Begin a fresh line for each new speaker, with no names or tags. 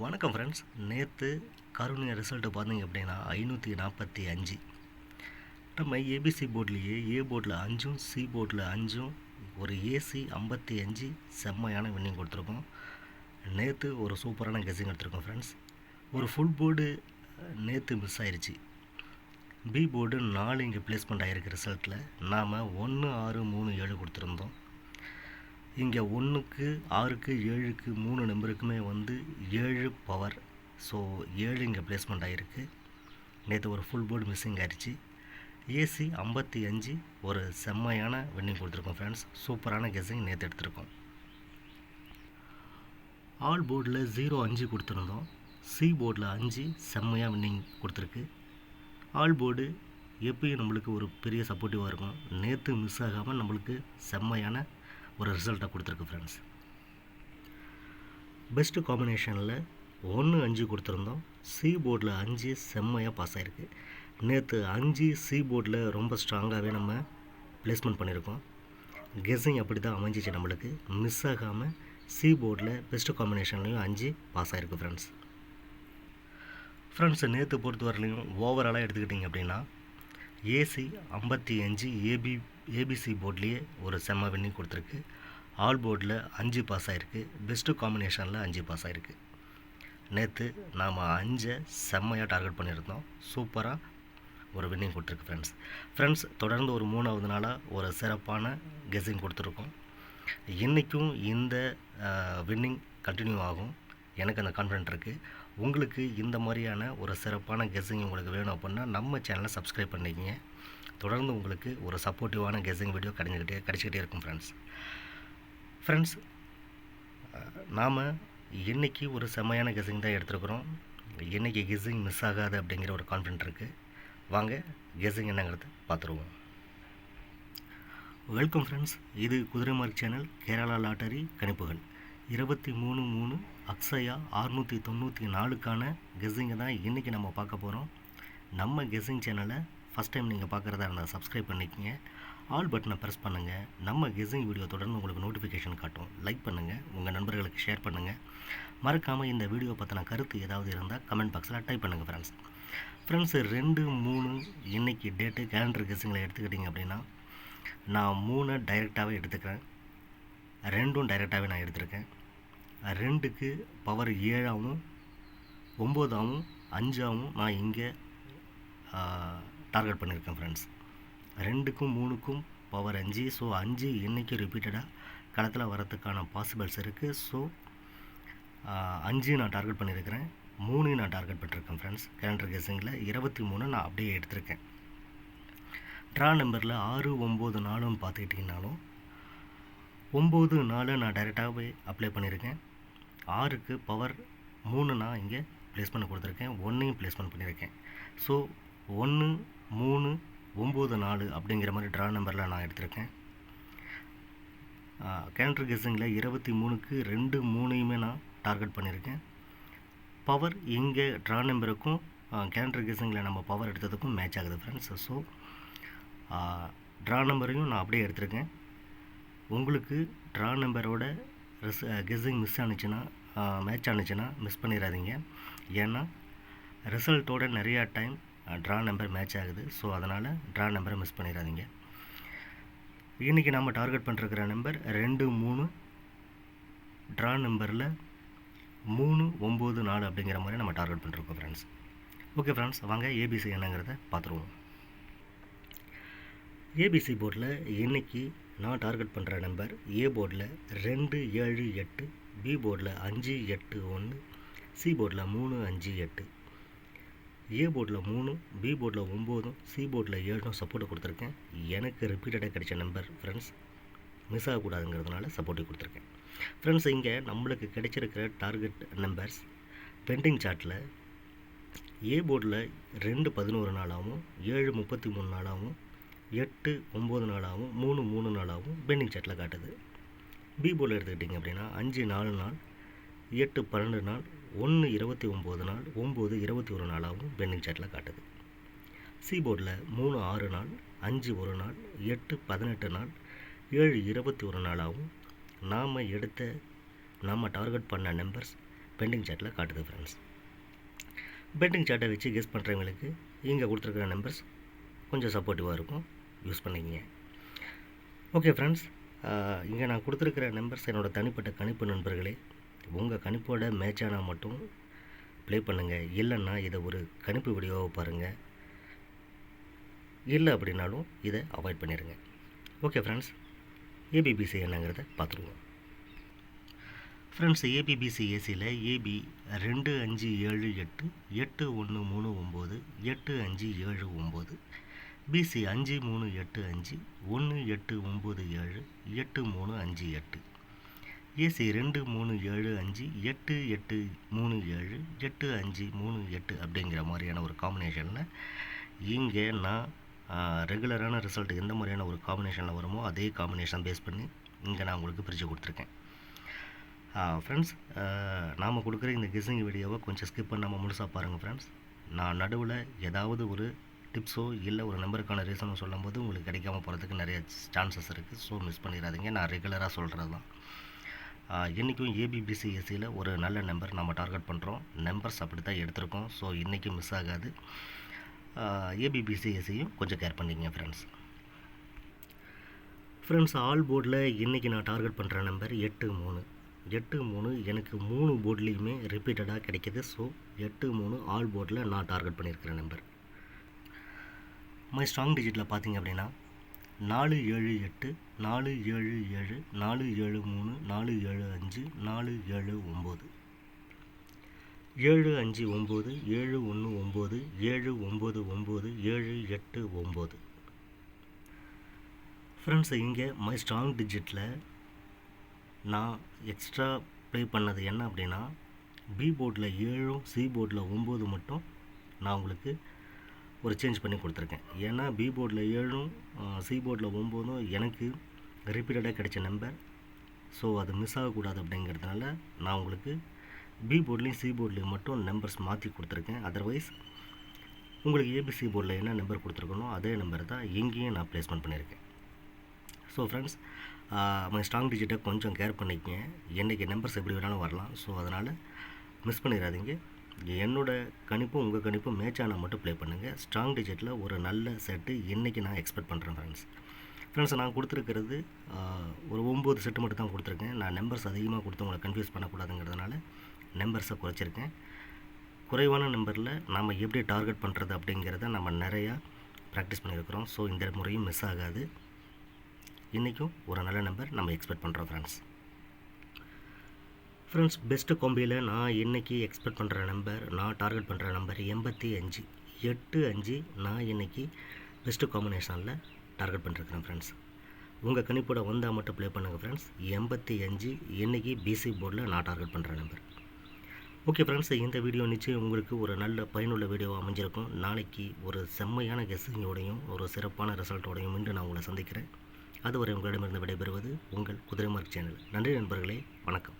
வணக்கம் ஃப்ரெண்ட்ஸ். நேற்று கருணைய ரிசல்ட்டு பார்த்தீங்க அப்படின்னா 545. நம்ம ஏபிசி போர்ட்லேயே ஏ போர்டில் 5, சி போர்டில் 5, ஒரு ஏசி 55 செம்மையான வின்னிங் கொடுத்துருக்கோம். நேற்று ஒரு சூப்பரான கெஸ்ஸிங் எடுத்திருக்கோம் ஃப்ரெண்ட்ஸ். ஒரு ஃபுல் போர்டு நேற்று மிஸ் ஆயிடுச்சு. பி போர்டு 4 இங்கே பிளேஸ்மெண்ட் ஆகிருக்கு. ரிசல்ட்டில் நாம் 1, 6, 3, 7 கொடுத்துருந்தோம். இங்கே 1க்கு 6க்கு 7க்கு 3 நம்பருக்குமே 7 பவர். ஸோ 7 இங்கே பிளேஸ்மெண்ட் ஆகிருக்கு. நேற்று ஒரு ஃபுல் போர்டு மிஸ்ஸிங் ஆயிடுச்சு. ஏசி 55 ஒரு செம்மையான வின்னிங் கொடுத்துருக்கோம் ஃப்ரெண்ட்ஸ். சூப்பரான கெஸ்ஸிங் நேற்று எடுத்திருக்கோம். ஆல் போர்டில் 0-5 கொடுத்துருந்தோம். சி போர்டில் 5 செம்மையாக வின்னிங் கொடுத்துருக்கு. ஆல் போர்டு எப்பயும் நம்மளுக்கு ஒரு பெரிய சப்போர்ட்டிவாக இருக்கும். நேற்று மிஸ் ஆகாமல் நம்மளுக்கு செம்மையான ஒரு ரிசல்ட்டை கொடுத்துருக்கு ஃப்ரெண்ட்ஸ். பெஸ்ட்டு காம்பினேஷனில் 1-5 கொடுத்துருந்தோம். சி போர்டில் 5 செம்மையாக பாஸ் ஆகிருக்கு. நேற்று 5 சி போர்டில் ரொம்ப ஸ்ட்ராங்காகவே நம்ம பிளேஸ்மெண்ட் பண்ணியிருக்கோம். கெஸ்ஸிங் அப்படி தான் அமைஞ்சிச்சு. நம்மளுக்கு மிஸ் ஆகாமல் சி போர்டில் பெஸ்ட்டு காம்பினேஷன்லேயும் 5 பாஸ் ஆகிருக்கு ஃப்ரெண்ட்ஸ். நேற்று பொறுத்த வரலையும் ஓவராலாக எடுத்துக்கிட்டிங்க அப்படின்னா ஏசி 55 ஏபிசி போர்ட்லேயே ஒரு செம்ம வின்னிங் கொடுத்துருக்கு. ஆல் போர்டில் 5 பாஸ் ஆகிருக்கு. பெஸ்ட்டு காம்பினேஷனில் 5 பாஸ் ஆகிருக்கு. நேற்று நாம் 5 செம்மையாக டார்கெட் பண்ணியிருந்தோம். சூப்பராக ஒரு வின்னிங் கொடுத்துருக்கு ஃப்ரெண்ட்ஸ். தொடர்ந்து ஒரு 3வது நாளாக ஒரு சிறப்பான கெஸ்ஸிங் கொடுத்துருக்கோம். இன்றைக்கும் இந்த வின்னிங் கண்டினியூ ஆகும். எனக்கு அந்த கான்ஃபிடென்ட் இருக்குது. உங்களுக்கு இந்த மாதிரியான ஒரு சிறப்பான கெஸ்ஸிங் உங்களுக்கு வேணும் அப்படின்னா நம்ம சேனலை சப்ஸ்கிரைப் பண்ணிக்கிங்க. தொடர்ந்து உங்களுக்கு ஒரு சப்போர்ட்டிவான கெஸ்ஸிங் வீடியோ கிடச்சிக்கிட்டே இருக்கும் ஃப்ரெண்ட்ஸ். நாம் இன்றைக்கி ஒரு செம்மையான கெஸ்ஸிங் தான் எடுத்துருக்குறோம். இன்றைக்கி கெஸ்ஸிங் மிஸ் ஆகாது அப்படிங்கிற ஒரு கான்ஃபிடென்ட் இருக்குது. வாங்க கெஸ்ஸிங் என்னங்கிறத பார்த்துருவோம். Welcome friends. இது குதிரை மார்க் சேனல். கேரளா லாட்டரி கணிப்புகள் 23/3 அக்ஷயா 694க்கான கெஸ்ஸிங்கை தான் இன்றைக்கி நம்ம பார்க்க போகிறோம். நம்ம கெஸ்ஸிங் சேனலை ஃபஸ்ட் டைம் நீங்கள் பார்க்குறதா இருந்தால் சப்ஸ்கிரைப் பண்ணிக்கங்க. ஆல் பட்டனை ப்ரெஸ் பண்ணுங்கள். நம்ம கெஸ்ஸிங் வீடியோ தொடர்ந்து உங்களுக்கு நோட்டிஃபிகேஷன் காட்டும். லைக் பண்ணுங்கள், உங்கள் நண்பர்களுக்கு ஷேர் பண்ணுங்கள். மறக்காமல் இந்த வீடியோ பற்றின கருத்து ஏதாவது இருந்தால் கமெண்ட் பாக்ஸில் டைப் பண்ணுங்கள் ஃப்ரெண்ட்ஸ். 2/3 இன்றைக்கி டேட்டு கேலண்டர் கெஸ்ஸிங்கில் எடுத்துக்கிட்டிங்க அப்படின்னா நான் 3 டைரெக்டாகவே எடுத்துக்கிறேன். 2 டைரெக்டாகவே நான் எடுத்திருக்கேன். 2க்கு பவர் 7ஆகவும் 9ஆகவும் 5ஆகவும் நான் இங்கே டார்கெட் பண்ணியிருக்கேன் ஃப்ரெண்ட்ஸ். 2க்கும் 3க்கும் பவர் 5. ஸோ 5 இன்றைக்கி ரிப்பீட்டடாக களத்தில் வரத்துக்கான பாசிபிள்ஸ் இருக்குது. ஸோ 5 நான் டார்கெட் பண்ணியிருக்கிறேன். 3 நான் டார்கெட் பண்ணியிருக்கேன் ஃப்ரெண்ட்ஸ். கேலண்டர் கெஸ்ஸிங்கில் 23 நான் அப்படியே எடுத்திருக்கேன். ட்ரா நம்பரில் 6, 9, 4ன்னு பார்த்துக்கிட்டிங்கனாலும் 9, 4 நான் டைரெக்டாகவே அப்ளை பண்ணியிருக்கேன். 6க்கு பவர் 3 நான் இங்கே பிளேஸ்மெண்ட் கொடுத்துருக்கேன். 1ஐயும் பிளேஸ்மெண்ட் பண்ணியிருக்கேன். ஸோ 1, 3, 9, 4 அப்படிங்கிற மாதிரி ட்ரா நம்பரில் நான் எடுத்திருக்கேன். கேலண்டர் கெஸ்ஸிங்கில் 23க்கு 2, 3ஐயுமே நான் டார்கெட் பண்ணியிருக்கேன். பவர் இங்கே ட்ரா நம்பருக்கும் கேலண்டர் கெஸ்ஸிங்கில் நம்ம பவர் எடுத்ததுக்கும் மேட்ச் ஆகுது ஃப்ரெண்ட்ஸ். ஸோ ட்ரா நம்பரையும் நான் அப்படியே எடுத்திருக்கேன். உங்களுக்கு ட்ரா நம்பரோட கெஸ்ஸிங் மிஸ் ஆனிச்சுன்னா மேட்ச் ஆனிச்சுன்னா மிஸ் பண்ணிடாதீங்க. ஏன்னா ரிசல்ட்டோட நிறையா டைம் ட்ரா நம்பர் மேட்ச் ஆகுது. ஸோ அதனால் ட்ரா நம்பரை மிஸ் பண்ணிடாதீங்க. இன்றைக்கி நம்ம டார்கெட் பண்ணிருக்கிற நம்பர் 2, 3. ட்ரா நம்பரில் 3, 9, 4 அப்படிங்கிற மாதிரி நம்ம டார்கெட் பண்ணிருக்கோம் ஃப்ரெண்ட்ஸ். ஓகே ஃப்ரெண்ட்ஸ், வாங்க ஏபிசி என்னங்கிறத பார்த்துருவோம். ஏபிசி போர்டில் இன்றைக்கி நான் டார்கெட் பண்ணுற நம்பர் ஏ போர்டில் 2, 7, 8, பி போர்டில் 5, 8, 1, சி போர்டில் 3, 5, 8. ஏ போர்டில் 3, பி போர்டில் 9, சி போர்டில் 7 சப்போர்ட்டு கொடுத்துருக்கேன். எனக்கு ரிப்பீட்டடாக கிடைச்ச நம்பர் ஃப்ரெண்ட்ஸ். மிஸ் ஆகக்கூடாதுங்கிறதுனால சப்போர்ட்டு கொடுத்துருக்கேன் ஃப்ரெண்ட்ஸ். இங்கே நம்மளுக்கு கிடைச்சிருக்கிற டார்கெட் நம்பர்ஸ் பெண்டிங் சார்ட்டில் ஏ போர்டில் 2, 11 நாளாகவும் 7, 33 நாளாகவும் 8, 9 நாளாகவும் 3, 3 நாளாகவும் பெண்டிங் சார்ட்டில் காட்டுது. பி போர்டில் எடுத்துக்கிட்டிங்க அப்படின்னா 5, 4 நாள், 8, 12 நாள், 1, 29 நாள், 9, 21 நாளாகவும் பெண்டிங் சார்ட்டில் காட்டுது. சி போர்டில் 3, 6 நாள், 5, 1 நாள், 8, 18 நாள், 7, 21 நாளாகவும் நாம் டார்கெட் பண்ண நம்பர்ஸ் பெண்டிங் சார்ட்டில் காட்டுது ஃப்ரெண்ட்ஸ். பெண்டிங் சார்ட்டை வச்சு கெஸ் பண்ணுறவங்களுக்கு இங்கே கொடுத்துருக்குற நம்பர்ஸ் கொஞ்சம் சப்போர்ட்டிவாக இருக்கும், யூஸ் பண்ணிக்கிங்க. ஓகே ஃப்ரெண்ட்ஸ், இங்கே நான் கொடுத்துருக்கிற நம்பர்ஸ் என்னோடய தனிப்பட்ட கணிப்பு நண்பர்களே. உங்கள் கணிப்போட மேட்சானால் மட்டும் ப்ளே பண்ணுங்கள், இல்லைன்னா இதை ஒரு கணிப்பு வீடியோவை பாருங்கள், இல்லை அப்படின்னாலும் இதை அவாய்ட் பண்ணிடுங்க. ஓகே ஃப்ரெண்ட்ஸ், ஏபிபிசி என்னங்கிறத பார்த்துருவோம். ஃப்ரெண்ட்ஸ், ஏபிபிசி ஏசியில் ஏபி 2578 8139 8579, பிசி 5385 1897 8358, ஏசி 2375 8837 8538 அப்படிங்கிற மாதிரியான ஒரு காம்பினேஷனில் இங்கே நான் ரெகுலரான ரிசல்ட் எந்த மாதிரியான ஒரு காம்பினேஷனில் வருமோ அதே காம்பினேஷன் பேஸ் பண்ணி இங்கே நான் உங்களுக்கு பிரித்து கொடுத்துருக்கேன். ஃப்ரெண்ட்ஸ், நாம் கொடுக்குற இந்த கெஸ்ஸிங் வீடியோவை கொஞ்சம் ஸ்கிப் பண்ணாமல் முழுசாக பாருங்கள் ஃப்ரெண்ட்ஸ். நான் நடுவில் ஏதாவது ஒரு டிப்ஸோ இல்லை ஒரு நம்பருக்கான ரீசனோ சொல்லும்போது உங்களுக்கு கிடைக்காம போகிறதுக்கு நிறைய சான்சஸ் இருக்குது. ஸோ மிஸ் பண்ணிடாதீங்க. நான் ரெகுலராக சொல்கிறது தான். இன்றைக்கும் ஏபிபிசி ஏசியில் ஒரு நல்ல நம்பர் நம்ம டார்கெட் பண்ணுறோம். நம்பர்ஸ் அப்படி தான் எடுத்திருக்கோம். ஸோ இன்றைக்கும் மிஸ் ஆகாது. ஏபிபிசி ஏசியும் கொஞ்சம் கேர் பண்ணிக்கங்க ஃப்ரெண்ட்ஸ். ஃப்ரெண்ட்ஸ், ஆல் போர்டில் இன்றைக்கி நான் டார்கெட் பண்ணுற நம்பர் 83 எனக்கு 3 போர்ட்லேயுமே ரிப்பீட்டடாக கிடைக்கிது. ஸோ 83 ஆல் போர்டில் நான் டார்கெட் பண்ணியிருக்கிற நம்பர். மை ஸ்ட்ராங் டிஜிட்டில் பார்த்தீங்க அப்படின்னா 478 477 473 475 479 759 719 799 789. ஃப்ரெண்ட்ஸ், இங்கே மை ஸ்ட்ராங் டிஜிட்டில் நான் எக்ஸ்ட்ரா ப்ளே பண்ணது என்ன அப்படின்னா, பி போர்டில் 7 சி போர்டில் 9 மட்டும் நான் உங்களுக்கு ஒரு சேஞ்ச் பண்ணி கொடுத்துருக்கேன். ஏன்னா பி போர்டில் 7 சி போர்டில் 9 எனக்கு ரிப்பீட்டடாக கிடைச்ச நம்பர். ஸோ அது மிஸ் ஆகக்கூடாது அப்படிங்கிறதுனால நான் உங்களுக்கு பி போர்ட்லேயும் சி போர்ட்லேயும் மட்டும் நம்பர்ஸ் மாற்றி கொடுத்துருக்கேன். அதர்வைஸ் உங்களுக்கு ஏபிசி போர்டில் என்ன நம்பர் கொடுத்துருக்கணும் அதே நம்பர் தான் இங்கேயும் நான் ப்ளேஸ்மெண்ட் பண்ணியிருக்கேன். ஸோ ஃப்ரெண்ட்ஸ், மை ஸ்ட்ராங் டிஜிட்டை கொஞ்சம் கேர் பண்ணிக்கங்க. என்றைக்கு நம்பர்ஸ் எப்படி வேணாலும் வரலாம். ஸோ அதனால் மிஸ் பண்ணிடாதீங்க. என்னோடய கணிப்பும் உங்கள் கணிப்பும் மேட்சானால் மட்டும் ப்ளே பண்ணுங்கள். ஸ்ட்ராங் டிஜிட்டில் ஒரு நல்ல செட்டு இன்றைக்கி நான் எக்ஸ்பெக்ட் பண்ணுறேன் ஃப்ரெண்ட்ஸ். நான் கொடுத்துருக்கிறது ஒரு 9 செட்டு மட்டும் தான் கொடுத்துருக்கேன். நான் நம்பர்ஸ் அதிகமாக கொடுத்து உங்களை கன்ஃபியூஸ் பண்ணக்கூடாதுங்கிறதுனால நம்பர்ஸை குறைச்சிருக்கேன். குறைவான நம்பரில் நாம் எப்படி டார்கெட் பண்ணுறது அப்படிங்கிறத நம்ம நிறையா ப்ராக்டிஸ் பண்ணியிருக்கிறோம். ஸோ இந்த முறையும் மிஸ் ஆகாது. இன்றைக்கும் ஒரு நல்ல நம்பர் நம்ம எக்ஸ்பெக்ட் பண்ணுறோம் ஃப்ரெண்ட்ஸ். பெஸ்ட்டு காம்பியில் நான் இன்றைக்கி எக்ஸ்பெக்ட் பண்ணுற நம்பர், நான் டார்கெட் பண்ணுற நம்பர் 85 85. நான் இன்றைக்கி பெஸ்ட்டு காம்பினேஷனில் டார்கெட் பண்ணிருக்கிறேன் ஃப்ரெண்ட்ஸ். உங்கள் கணிப்போட வந்தால் மட்டும் ப்ளே பண்ணுங்கள் ஃப்ரெண்ட்ஸ். 85 இன்றைக்கி பிசி போர்டில் நான் டார்கெட் பண்ணுற நம்பர். ஓகே ஃப்ரெண்ட்ஸ், இந்த வீடியோ நிச்சயம் உங்களுக்கு ஒரு நல்ல பயனுள்ள வீடியோவாக அமைஞ்சிருக்கும். நாளைக்கு ஒரு செம்மையான கெஸ்ஸிங்கோடையும் ஒரு சிறப்பான ரிசல்ட்டோடையும் மீண்டும் நான் உங்களை சந்திக்கிறேன். அதுவரை உங்களிடமிருந்து விடைபெறுவது உங்கள் குதிரை மார்க் சேனல். நன்றி நண்பர்களே, வணக்கம்.